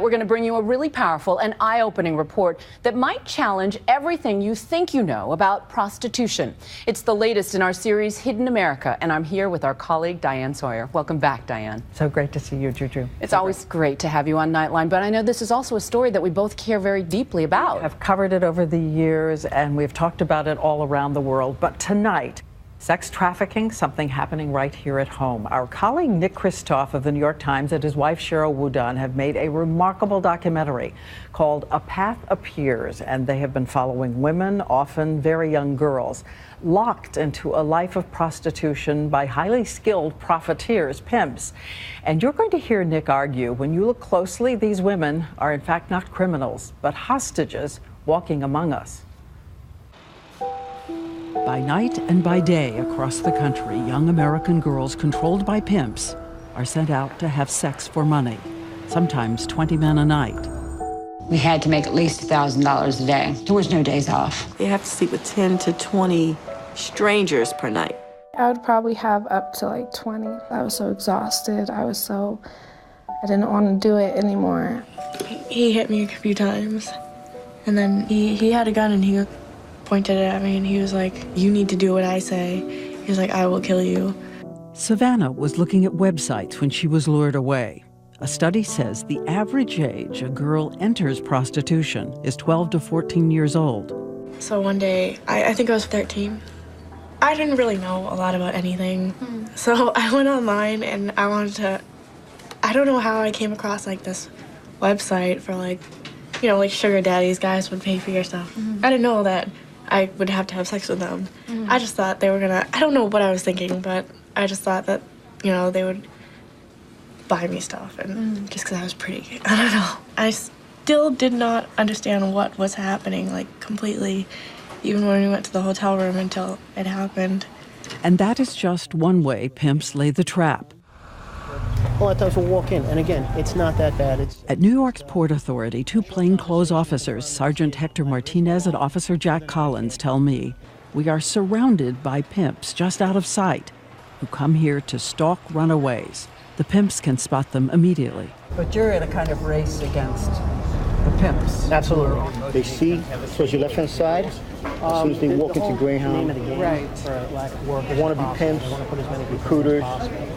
We're going to bring you a really powerful and eye-opening report that might challenge everything you think you know about prostitution. It's the latest in our series, Hidden America, and I'm here with our colleague, Diane Sawyer. Welcome back, Diane. So great to see you, Juju. It's always great to have you on Nightline, but I know this is also a story that we both care very deeply about. I've covered it over the years, and we've talked about it all around the world, but tonight, sex trafficking, something happening right here at home. Our colleague Nick Kristof of the New York Times and his wife Cheryl Wudun have made a remarkable documentary called A Path Appears, and they have been following women, often very young girls, locked into a life of prostitution by highly skilled profiteers, pimps. And you're going to hear Nick argue, when you look closely, these women are in fact not criminals, but hostages walking among us. By night and by day across the country, young American girls controlled by pimps are sent out to have sex for money, sometimes 20 men a night. We had to make at least $1,000 a day. There was no days off. You have to sleep with 10 to 20 strangers per night. I would probably have up to like 20. I was so exhausted. I didn't want to do it anymore. He hit me a few times, and then he had a gun and he pointed it at me and he was like, "You need to do what I say." He was like, "I will kill you." Savannah was looking at websites when she was lured away. A study says the average age a girl enters prostitution is 12 to 14 years old. So one day, I think I was 13. I didn't really know a lot about anything. So I went online and I don't know how I came across like this website for like sugar daddies, guys would pay for your stuff. I didn't know that I would have to have sex with them. I just thought they were gonna, I don't know what I was thinking, but I just thought that, they would buy me stuff, and just because I was pretty. I don't know. I still did not understand what was happening, like, completely, even when we went to the hotel room until it happened. And that is just one way pimps lay the trap. A lot of times we'll walk in, and again, it's not that bad. At New York's Port Authority, two plainclothes officers, Sergeant Hector Martinez and Officer Jack Collins, tell me we are surrounded by pimps just out of sight who come here to stalk runaways. The pimps can spot them immediately. But you're in a kind of race against the pimps. Absolutely. They see, especially left-hand side, as soon as they walk into Greyhound, right. They want to be pimps, recruiters.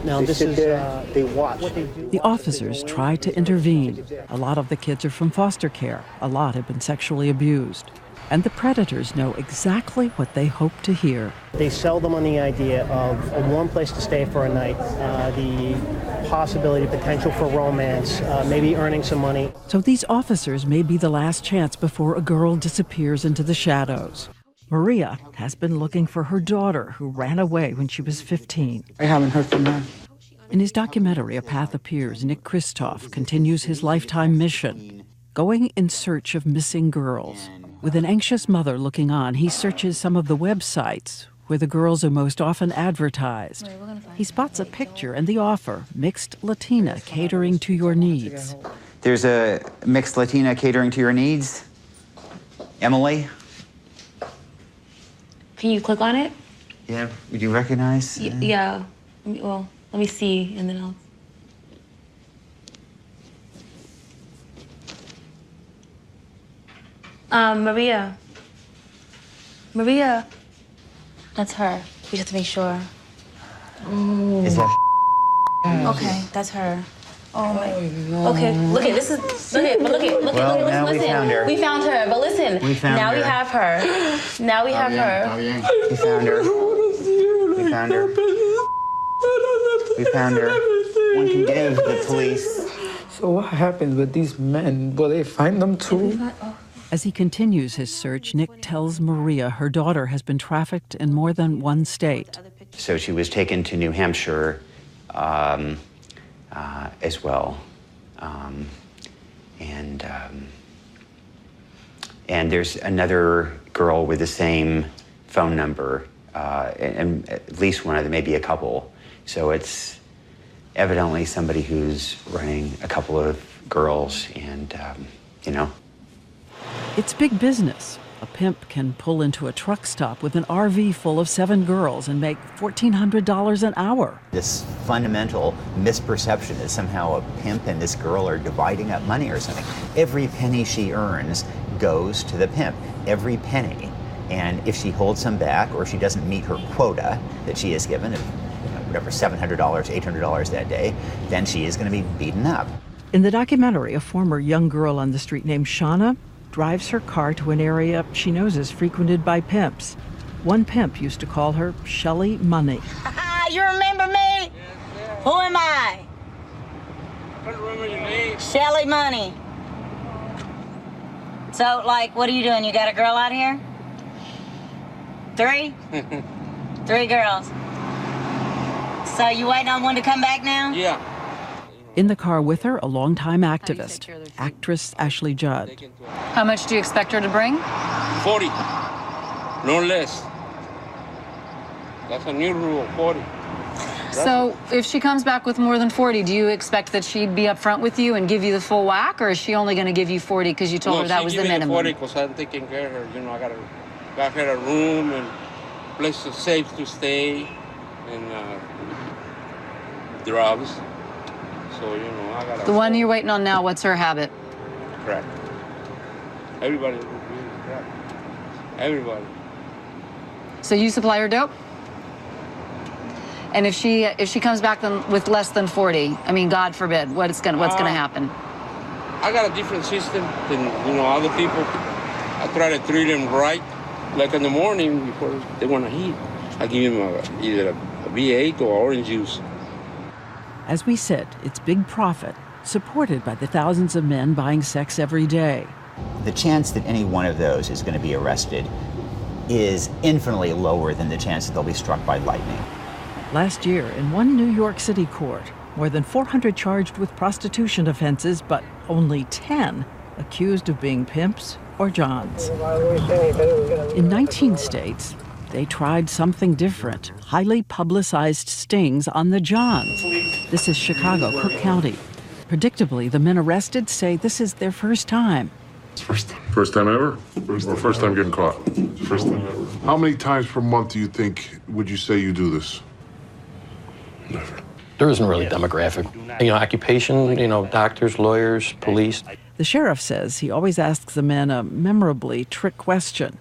Now they this sit is there, they watch. The officers try to intervene. A lot of the kids are from foster care. A lot have been sexually abused. And the predators know exactly what they hope to hear. They sell them on the idea of a warm place to stay for a night, the possibility, potential for romance, maybe earning some money. So these officers may be the last chance before a girl disappears into the shadows. Maria has been looking for her daughter, who ran away when she was 15. I haven't heard from her. In his documentary, A Path Appears, Nick Kristof continues his lifetime mission, going in search of missing girls. With an anxious mother looking on, he searches some of the websites where the girls are most often advertised. He spots a picture and the offer, Mixed Latina Catering to Your Needs. There's a Mixed Latina Catering to Your Needs. Emily? Can you click on it? Yeah, would you recognize? Yeah. Well, let me see, and then I'll... Maria. That's her. We just have to make sure. Oh. Is that Okay, that's her. Oh my. Okay, look at this is. Look at. now we found her. We found her, but listen. We found now her. we have her. Now we have her. We found her. We found her. We found her. One can give the police. So what happened with these men? Will they find them too? As he continues his search, Nick tells Maria her daughter has been trafficked in more than one state. So she was taken to New Hampshire as well. And there's another girl with the same phone number, and at least one of them, maybe a couple. So it's evidently somebody who's running a couple of girls, and It's big business. A pimp can pull into a truck stop with an RV full of 7 girls and make $1,400 an hour. This fundamental misperception that somehow a pimp and this girl are dividing up money or something. Every penny she earns goes to the pimp, every penny. And if she holds some back or she doesn't meet her quota that she is given, of whatever, $700, $800 that day, then she is going to be beaten up. In the documentary, a former young girl on the street named Shauna drives her car to an area she knows is frequented by pimps. One pimp used to call her Shelly Money. You remember me? Who am I? I don't remember your name. Shelly Money. So, like, what are you doing? You got a girl out here? 3? 3 girls. So you waiting on one to come back now? Yeah. In the car with her, a longtime activist, actress Ashley Judd. How much do you expect her to bring? 40. No less. That's a new rule, 40. So if she comes back with more than 40, do you expect that she'd be up front with you and give you the full whack, or is she only going to give you 40 because you told her that was the minimum? No, she give me 40 because I'm taking care of her. You know, I got her a room and place safe to stay and drugs. So, you know, I got the one you're waiting on now, what's her habit? Crack. Everybody would be crack. Everybody. So you supply her dope? And if she comes back with less than 40, I mean, God forbid, what's gonna happen? I got a different system than, other people. I try to treat them right. Like in the morning before they want to eat, I give them either a V8 or orange juice. As we said, it's big profit, supported by the thousands of men buying sex every day. The chance that any one of those is going to be arrested is infinitely lower than the chance that they'll be struck by lightning. Last year, in one New York City court, more than 400 charged with prostitution offenses, but only 10 accused of being pimps or johns. In 19 states, they tried something different, highly publicized stings on the johns. This is Chicago, Cook County. Predictably, the men arrested say this is their first time. First time ever? Or first time getting caught? First time ever. How many times per month would you say you do this? Never. There isn't really demographic. Occupation, doctors, lawyers, police. The sheriff says he always asks the men a memorably trick question.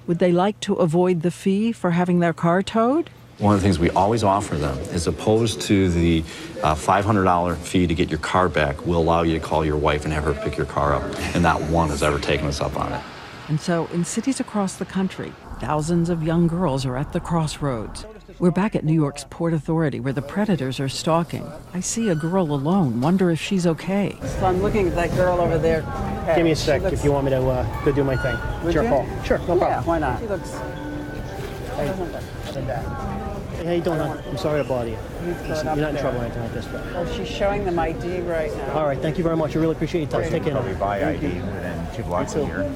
Would they like to avoid the fee for having their car towed? One of the things we always offer them, as opposed to the $500 fee to get your car back, we'll allow you to call your wife and have her pick your car up. And not one has ever taken us up on it. And so, in cities across the country, thousands of young girls are at the crossroads. We're back at New York's Port Authority, where the predators are stalking. I see a girl alone, wonder if she's okay. So I'm looking at that girl over there. Give me a sec if you want me to go do my thing. It's your call. Sure, no problem. Yeah, why not? She looks... Hey, how you doing, hon? I'm sorry to bother you. Listen, you're not in trouble or anything like this, but... Oh, she's showing them ID right now. All right, thank you very much. I really appreciate your time. Take care. Probably buy ID within 2 blocks of here.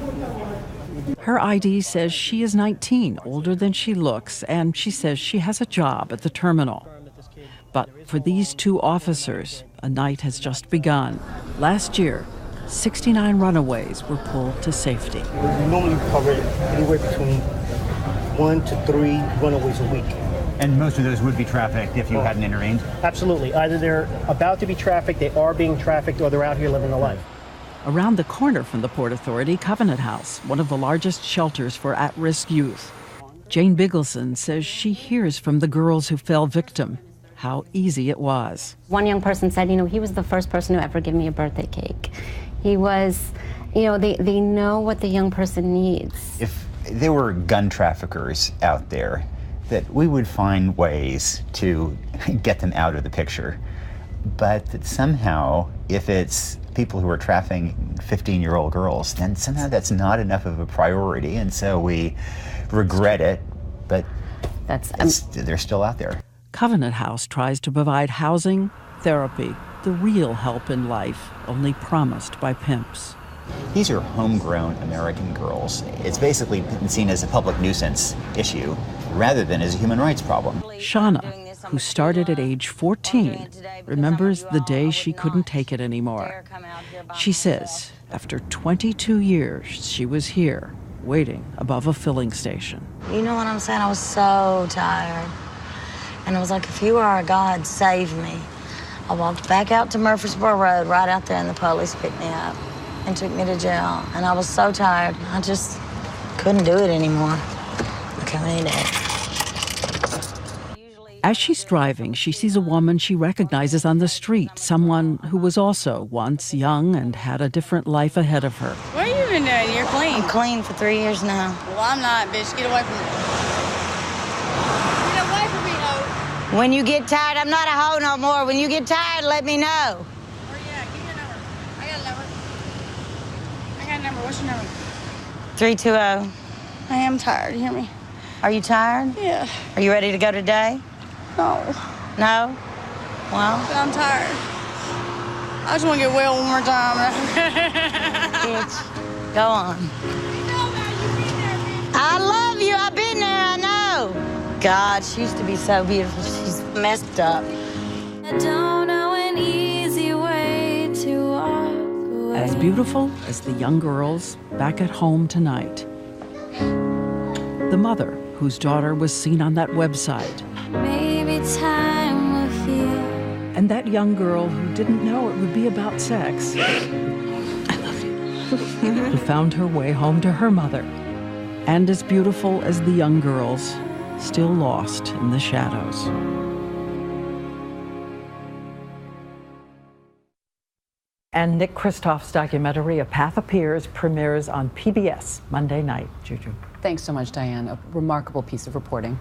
Her ID says she is 19, older than she looks, and she says she has a job at the terminal. But for these 2 officers, a night has just begun. Last year, 69 runaways were pulled to safety. We normally cover anywhere between 1 to 3 runaways a week. And most of those would be trafficked if you hadn't intervened? Absolutely. Either they're about to be trafficked, they are being trafficked, or they're out here living the life. Around the corner from the Port Authority, Covenant House, one of the largest shelters for at-risk youth. Jane Biggleson says she hears from the girls who fell victim how easy it was. One young person said, he was the first person to ever give me a birthday cake. He was, they know what the young person needs. If there were gun traffickers out there, that we would find ways to get them out of the picture. But that somehow, if it's people who are trafficking 15-year-old girls, then somehow that's not enough of a priority, and so we regret it, but they're still out there. Covenant House tries to provide housing, therapy, the real help in life, only promised by pimps. These are homegrown American girls. It's basically been seen as a public nuisance issue rather than as a human rights problem. Shauna, who started at age 14, remembers the day she couldn't take it anymore. She says after 22 years she was here, waiting above a filling station. You know what I'm saying? I was so tired. And it was like, if you were our God, save me. I walked back out to Murfreesboro Road, right out there, and the police picked me up and took me to jail. And I was so tired. I just couldn't do it anymore. I couldn't eat it. As she's driving, she sees a woman she recognizes on the street, someone who was also once young and had a different life ahead of her. What have you been doing? You're clean. I'm clean for 3 years now. Well, I'm not, bitch. Get away from me. Get away from me, hoe. When you get tired, I'm not a hoe no more. When you get tired, let me know. Where you at? Give me your number. I got a number. I got a number. What's your number? 320. I am tired. You hear me? Are you tired? Yeah. Are you ready to go today? No. No? Well? But I'm tired. I just want to get well one more time. Bitch, go on. I love you. I've been there. I know. God, she used to be so beautiful. She's messed up. I don't know an easy way to walk away. As beautiful as the young girls back at home tonight. The mother whose daughter was seen on that website. Maybe time will heal. And that young girl who didn't know it would be about sex. Who found her way home to her mother. And as beautiful as the young girls, still lost in the shadows. And Nick Kristoff's documentary, A Path Appears, premieres on PBS Monday night. Juju. Thanks so much, Diane. A remarkable piece of reporting.